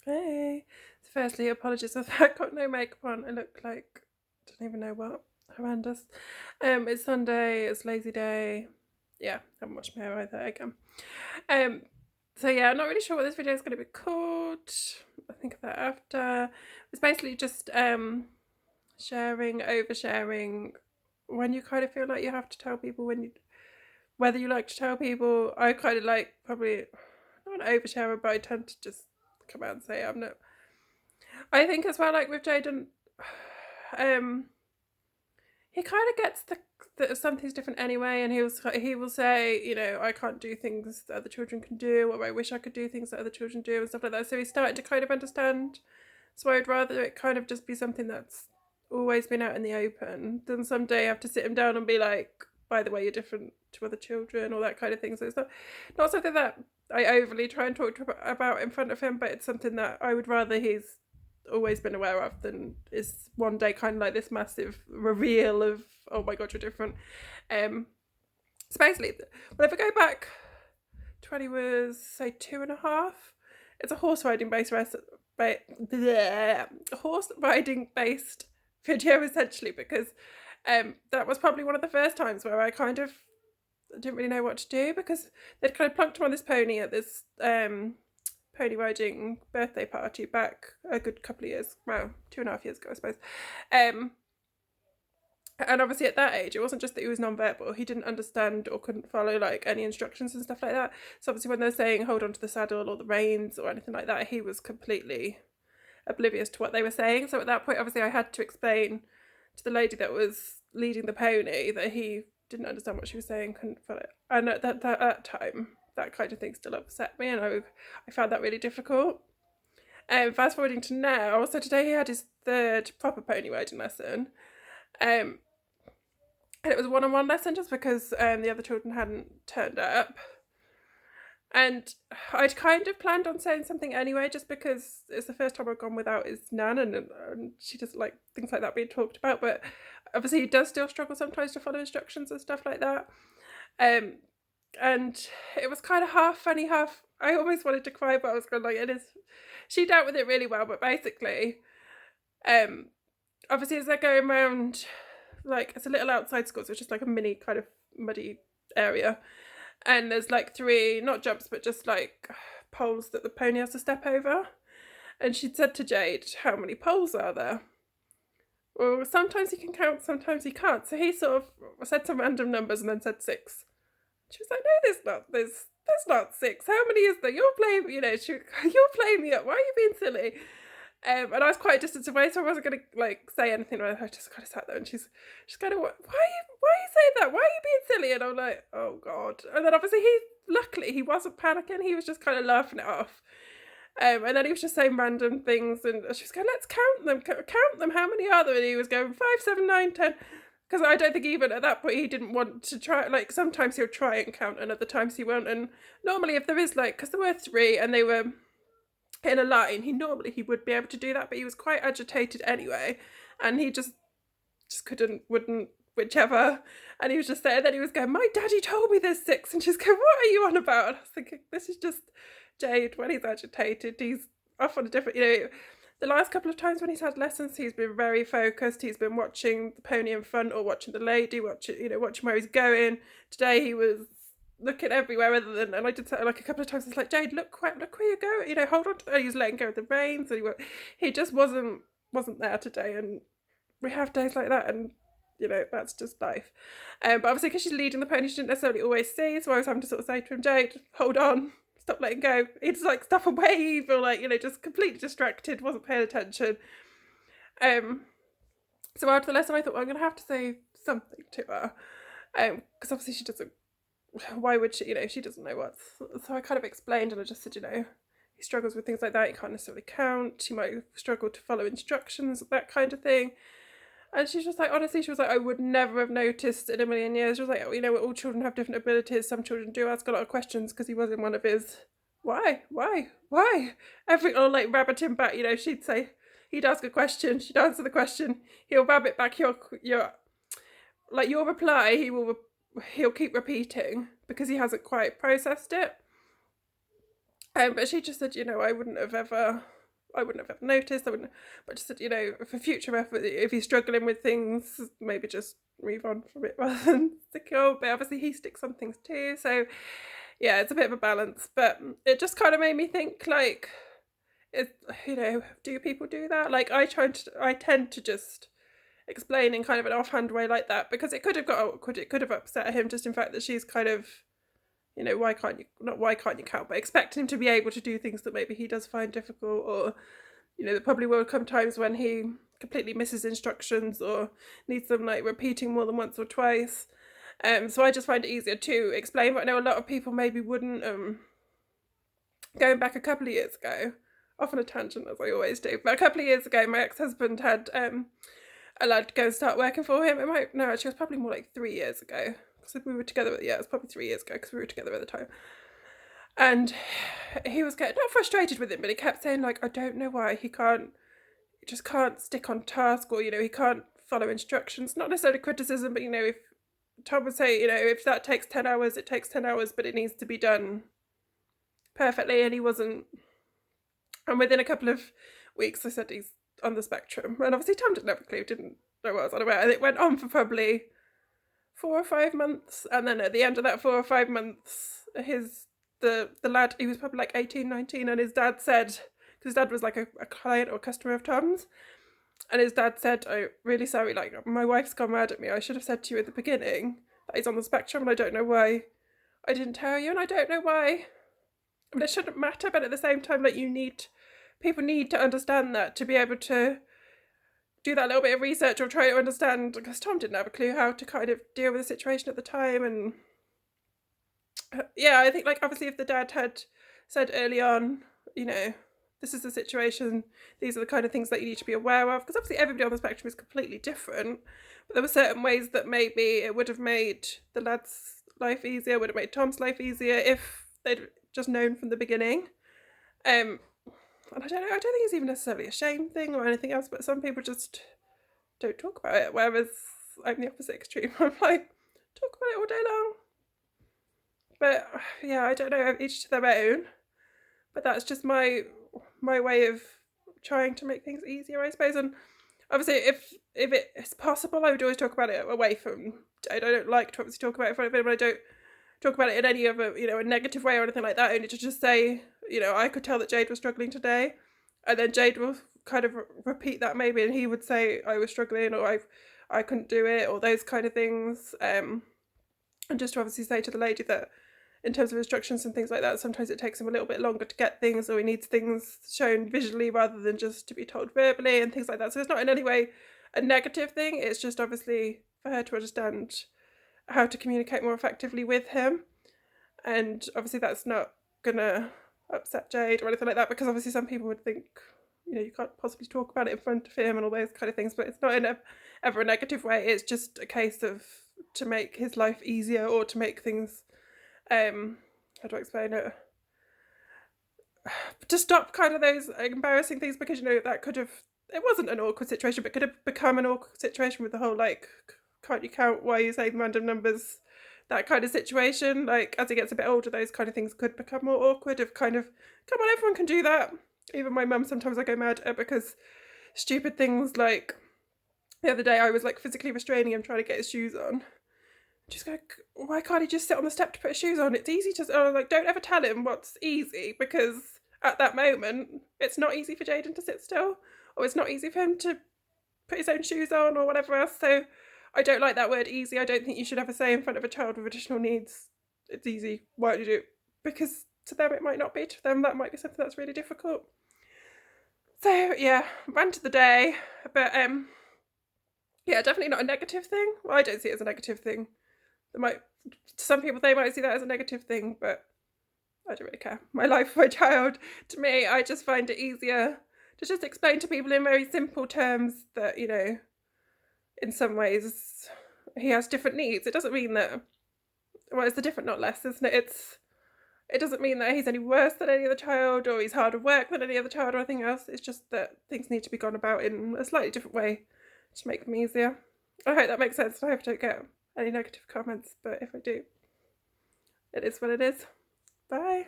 Hey. So firstly, apologies if I've got no makeup on. I look like I don't even know what. Horrendous. It's Sunday, it's lazy day. Yeah, haven't washed my hair either again. Um so yeah, I'm not really sure what this video is gonna be called. I'll think of that after. It's basically just sharing, oversharing when you kind of feel like you have to tell people when you whether you like to tell people. I kind of like probably not an oversharer, but I tend to just come out and say I'm not. I think as well, like with Jaden, um, he kind of gets the something's different anyway, and he will say, I can't do things that other children can do, or I wish I could do things that other children do, and stuff like that. So he's starting to kind of understand. So I'd rather it kind of just be something that's always been out in the open than someday have to sit him down and be like, by the way, you're different to other children, or that kind of thing. So it's not something that I overly try and talk about in front of him, but it's something that I would rather he's always been aware of than is one day kind of like this massive reveal of, oh my god, you're different. So basically, whenever I go back to when he was, say, 2.5, it's a horse riding based horse riding based video essentially, because that was probably one of the first times where I kind of didn't really know what to do, because they'd kind of plunked him on this pony at this pony riding birthday party back a good couple of years, well, 2.5 years ago, I suppose. And obviously at that age, it wasn't just that he was non-verbal, he didn't understand or couldn't follow like any instructions and stuff like that. So obviously when they're saying hold on to the saddle or the reins or anything like that, he was completely oblivious to what they were saying. So at that point, obviously I had to explain to the lady that was leading the pony that he didn't understand what she was saying, couldn't follow it. And at that time, that kind of thing still upset me, and I found that really difficult. Fast forwarding to now, so today he had his third proper pony riding lesson. And it was a one-on-one lesson just because the other children hadn't turned up. And I'd kind of planned on saying something anyway, just because it's the first time I've gone without his nan, and she doesn't like things like that being talked about. But obviously he does still struggle sometimes to follow instructions and stuff like that. And it was kind of half funny, half, I almost wanted to cry, but I was going like, it is, she dealt with it really well. But basically, obviously as they're going around, like, it's a little outside school, so it's just like a mini kind of muddy area, and there's like 3, not jumps, but just like poles that the pony has to step over. And she'd said to Jade, how many poles are there? Well, sometimes he can count, sometimes he can't. So he sort of said some random numbers and then said 6. She was like, no, there's not 6. How many is there? You're playing, you're playing me up. Why are you being silly? And I was quite a distance away, so I wasn't going to like say anything. I just kind of sat there, and she's kind of, why are you saying that? Why are you being silly? And I'm like, oh god. And then obviously luckily he wasn't panicking. He was just kind of laughing it off. And then he was just saying random things, and she was going, let's count them. How many are there? And he was going 5, 7, 9, 10. Because I don't think even at that point he didn't want to try. Like sometimes he'll try and count, and other times he won't. And normally, if there is like, because there were 3 and they were in a line, he would be able to do that, but he was quite agitated anyway, and he just wouldn't, whichever. And he was just there, and then he was going, my daddy told me there's 6, and she's going, what are you on about? And I was thinking, this is just Jade when he's agitated. He's off on a different, the last couple of times when he's had lessons, he's been very focused. He's been watching the pony in front or watching the lady, watching where he's going. Today he was looking everywhere other than, and I did say like a couple of times, it's like, Jade, look where you're going, hold on to, and he was letting go of the reins, and he just wasn't there today. And we have days like that, and that's just life. But obviously because she's leading the pony, she didn't necessarily always see, so I was having to sort of say to him, Jade, hold on, stop letting go. He'd like stuff away, or like, just completely distracted, wasn't paying attention. So after the lesson I thought, well, I'm gonna have to say something to her, because obviously she doesn't, why would she, she doesn't know what's, so I kind of explained, and I just said, he struggles with things like that, he can't necessarily count, he might struggle to follow instructions, that kind of thing. And she's just like, honestly, she was like, I would never have noticed in a million years. She was like, all children have different abilities. Some children do ask a lot of questions, because he was in one of his, why? Or like rabbit him back, she'd say, he'd ask a question, she'd answer the question, he'll rabbit back your reply, he'll keep repeating because he hasn't quite processed it. But she just said, I wouldn't have ever I wouldn't have ever noticed. I wouldn't, but just, you know, for future reference, if he's struggling with things, maybe just move on from it rather than stick it on. But obviously he sticks on things too, so yeah, it's a bit of a balance. But it just kind of made me think, like, you know, do people do that? Like, I tend to just explain in kind of an offhand way like that, because it could have got awkward, it could have upset him, just in fact that she's kind of, you know, why can't you count, but expecting him to be able to do things that maybe he does find difficult, or, you know, there probably will come times when he completely misses instructions or needs them like repeating more than once or twice. So I just find it easier to explain, but I know a lot of people maybe wouldn't. Going back a couple of years ago, off on a tangent as I always do, but a couple of years ago my ex-husband had a lad go and start working for him. Actually it was probably more like 3 years ago, because we were together, yeah, it was probably 3 years ago, because we were together at the time. And he was getting, not frustrated with him, but he kept saying, like, I don't know why he just can't stick on task, or, you know, he can't follow instructions. Not necessarily criticism, but, you know, if Tom would say, you know, if that takes 10 hours, it takes 10 hours, but it needs to be done perfectly, and he wasn't. And within a couple of weeks I said he's on the spectrum, and obviously Tom didn't have a clue, didn't know what I was on about, and it went on for probably 4 or 5 months, and then at the end of that 4 or 5 months, the lad, he was probably like 18, 19, and his dad said, because his dad was like a client or customer of Tom's, and his dad said, "I'm really sorry, like, my wife's gone mad at me. I should have said to you at the beginning that he's on the spectrum, and I don't know why I didn't tell you, and I don't know why." I mean, it shouldn't matter, but at the same time, like, people need to understand that to be able to do that little bit of research or try to understand, because Tom didn't have a clue how to kind of deal with the situation at the time. And yeah, I think, like, obviously if the dad had said early on, you know, this is the situation, these are the kind of things that you need to be aware of, because obviously everybody on the spectrum is completely different, but there were certain ways that maybe it would have made the lad's life easier, would have made Tom's life easier if they'd just known from the beginning. And I don't think it's even necessarily a shame thing or anything else, but some people just don't talk about it, whereas I'm the opposite extreme. I'm like, talk about it all day long. But yeah, I don't know, each to their own, but that's just my way of trying to make things easier, I suppose. And obviously if it is possible, I would always talk about it away from Jade. I don't like to obviously talk about it in front of him, but I don't talk about it in any of a, you know, a negative way or anything like that, only to just say, you know, I could tell that Jade was struggling today, and then Jade will kind of repeat that maybe, and he would say I was struggling, or I couldn't do it, or those kind of things. And just to obviously say to the lady that in terms of instructions and things like that, sometimes it takes him a little bit longer to get things, or he needs things shown visually rather than just to be told verbally and things like that. So it's not in any way a negative thing, it's just obviously for her to understand how to communicate more effectively with him. And obviously that's not gonna upset Jade or anything like that, because obviously some people would think, you know, you can't possibly talk about it in front of him and all those kind of things, but it's not in ever a negative way. It's just a case of to make his life easier, or to make things how do I explain it, to stop kind of those embarrassing things, because, you know, that could have, it wasn't an awkward situation, but could have become an awkward situation with the whole, like, can't you count, why are you saying random numbers, that kind of situation. Like, as he gets a bit older, those kind of things could become more awkward, of kind of, come on, everyone can do that. Even my mum, sometimes I go mad at her because stupid things, like the other day I was like physically restraining him trying to get his shoes on. Just go, why can't he just sit on the step to put his shoes on? It's easy to, like, don't ever tell him what's easy, because at that moment it's not easy for Jaden to sit still, or it's not easy for him to put his own shoes on, or whatever else. So I don't like that word easy. I don't think you should ever say in front of a child with additional needs, it's easy, why don't you do it? Because to them it might not be, to them that might be something that's really difficult. So yeah, rant of the day. But yeah, definitely not a negative thing. Well, I don't see it as a negative thing. Some people, they might see that as a negative thing, but I don't really care. My life, my child, to me, I just find it easier to just explain to people in very simple terms that, you know, in some ways he has different needs. It doesn't mean that, well, it's the different, not less, isn't it? It doesn't mean that he's any worse than any other child, or he's harder work than any other child, or anything else. It's just that things need to be gone about in a slightly different way to make them easier. I hope that makes sense. I hope I don't get any negative comments, but if I do, it is what it is. Bye.